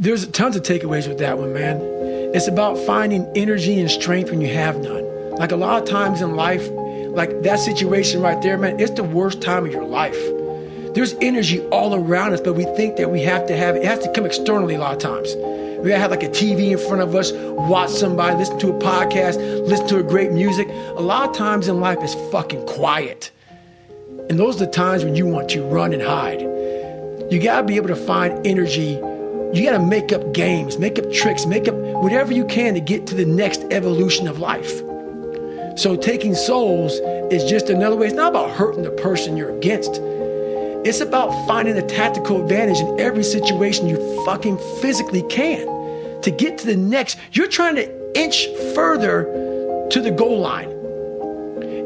There's tons of takeaways with that one, man. It's about finding energy and strength when you have none. Like a lot of times in life, like that situation right there, man, it's the worst time of your life. There's energy all around us, but we think that we have to have it. It has to come externally a lot of times. We gotta have like a TV in front of us, watch somebody, listen to a podcast, listen to a great music. A lot of times in life, it's fucking quiet. And those are the times when you want to run and hide. You gotta be able to find energy. You gotta make up games, make up tricks, make up whatever you can to get to the next evolution of life. So taking souls is just another way. It's not about hurting the person you're against. It's about finding a tactical advantage in every situation you fucking physically can to get to the next. You're trying to inch further to the goal line.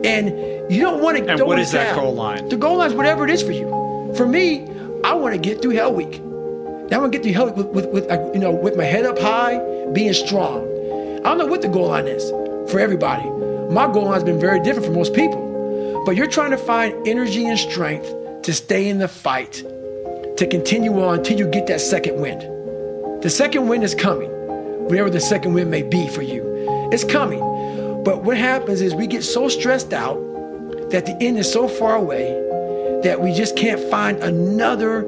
And you don't want to. And what is that goal line? The goal line is whatever it is for you. For me, I want to get through Hell Week. Now I want to get through Hell Week with my head up high, being strong. I don't know what the goal line is for everybody. My goal line has been very different for most people. But you're trying to find energy and strength to stay in the fight, to continue on until you get that second wind. The second wind is coming, whatever the second wind may be for you. It's coming. But what happens is we get so stressed out that the end is so far away that we just can't find another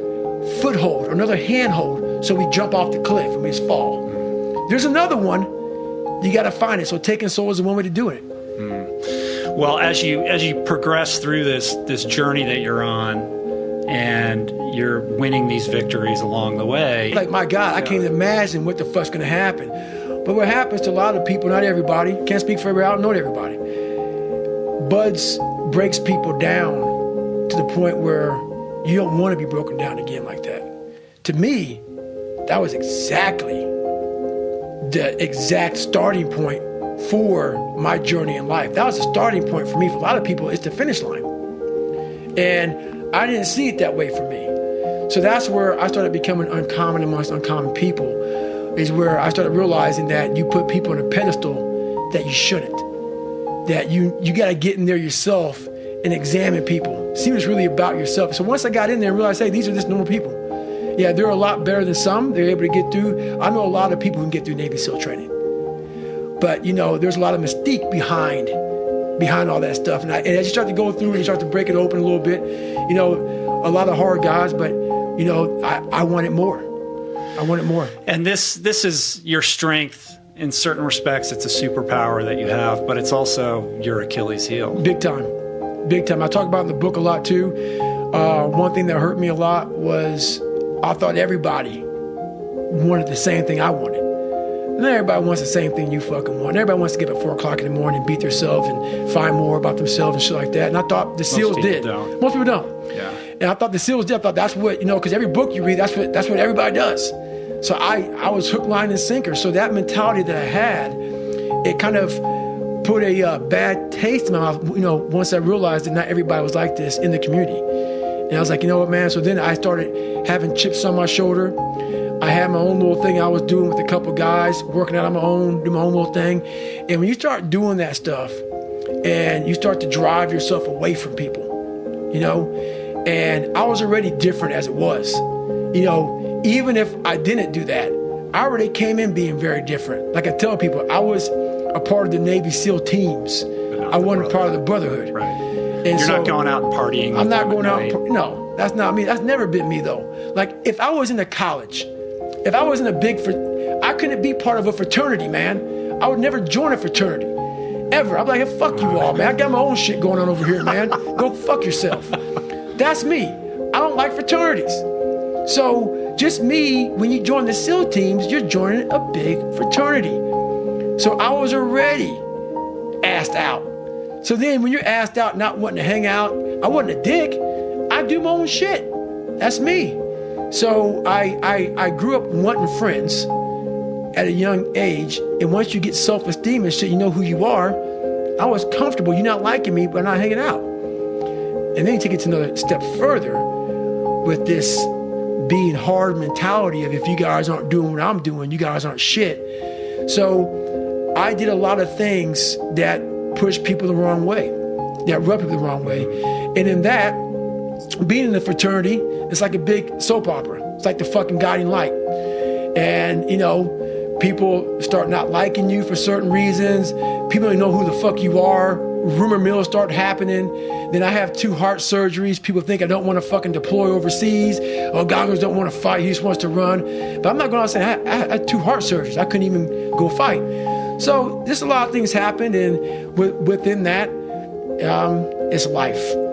foothold or another handhold, so we jump off the cliff and we just fall. There's another one, you got to find it. So taking souls is one way to do it. Well, as you progress through this journey that you're on, and you're winning these victories along the way. Like, my God, I can't imagine what the fuck's gonna happen. But what happens to a lot of people, not everybody, can't speak for everybody, I don't know everybody. Buds breaks people down to the point where you don't want to be broken down again like that. To me, that was exactly the exact starting point for my journey in life. That was the starting point for me. For a lot of people, it's the finish line. And I didn't see it that way for me. So that's where I started becoming uncommon amongst uncommon people, is where I started realizing that you put people on a pedestal that you shouldn't. That you got to get in there yourself and examine people. See what's really about yourself. So once I got in there and realized, hey, these are just normal people. Yeah, they're a lot better than some. They're able to get through. I know a lot of people who can get through Navy SEAL training. But, there's a lot of mystique behind all that stuff. And as you start to go through and you start to break it open a little bit, a lot of hard guys, but, I wanted more. I wanted more. And this is your strength. In certain respects, it's a superpower that you have, but it's also your Achilles heel. Big time. Big time. I talk about in the book a lot, too. One thing that hurt me a lot was I thought everybody wanted the same thing I wanted. Not everybody wants the same thing you fucking want. Everybody wants to get up at 4 o'clock in the morning and beat themselves and find more about themselves and shit like that. And I thought the SEALs did. Most people don't. Yeah. And I thought the SEALs did. I thought that's what, because every book you read, that's what everybody does. So I was hook, line, and sinker. So that mentality that I had, it kind of put a bad taste in my mouth, once I realized that not everybody was like this in the community. And I was like, you know what, man? So then I started having chips on my shoulder. I had my own little thing I was doing with a couple guys, working out on my own, doing my own little thing. And when you start doing that stuff and you start to drive yourself away from people, and I was already different as it was, even if I didn't do that, I already came in being very different. Like I tell people, I was a part of the Navy SEAL teams. I wasn't part of the Brotherhood. Right. And you're not going out and partying. I'm not going out. No, that's not me. That's never been me, though. Like, if I was in a college, if I was in I couldn't be part of a fraternity, man. I would never join a fraternity, ever. I'm like, hey, fuck you all, man. I got my own shit going on over here, man. Go fuck yourself. That's me. I don't like fraternities. So just me, when you join the SEAL teams, you're joining a big fraternity. So I was already asked out. So then when you're asked out, not wanting to hang out, I wasn't a dick. I do my own shit. That's me. So I grew up wanting friends at a young age. And once you get self-esteem and shit, you know who you are. I was comfortable. You're not liking me, but I'm not hanging out. And then you take it to another step further with this being hard mentality of, if you guys aren't doing what I'm doing, you guys aren't shit. So I did a lot of things that pushed people the wrong way, that rubbed people the wrong way. And in that, being in the fraternity, it's like a big soap opera. It's like the fucking guiding light. And, you know, people start not liking you for certain reasons. People don't know who the fuck you are. Rumor mills start happening. Then I have 2 heart surgeries. People think I don't want to fucking deploy overseas. Or Goggins don't want to fight. He just wants to run. But I'm not going to say I had 2 heart surgeries. I couldn't even go fight. So just a lot of things happened. And within that, it's life.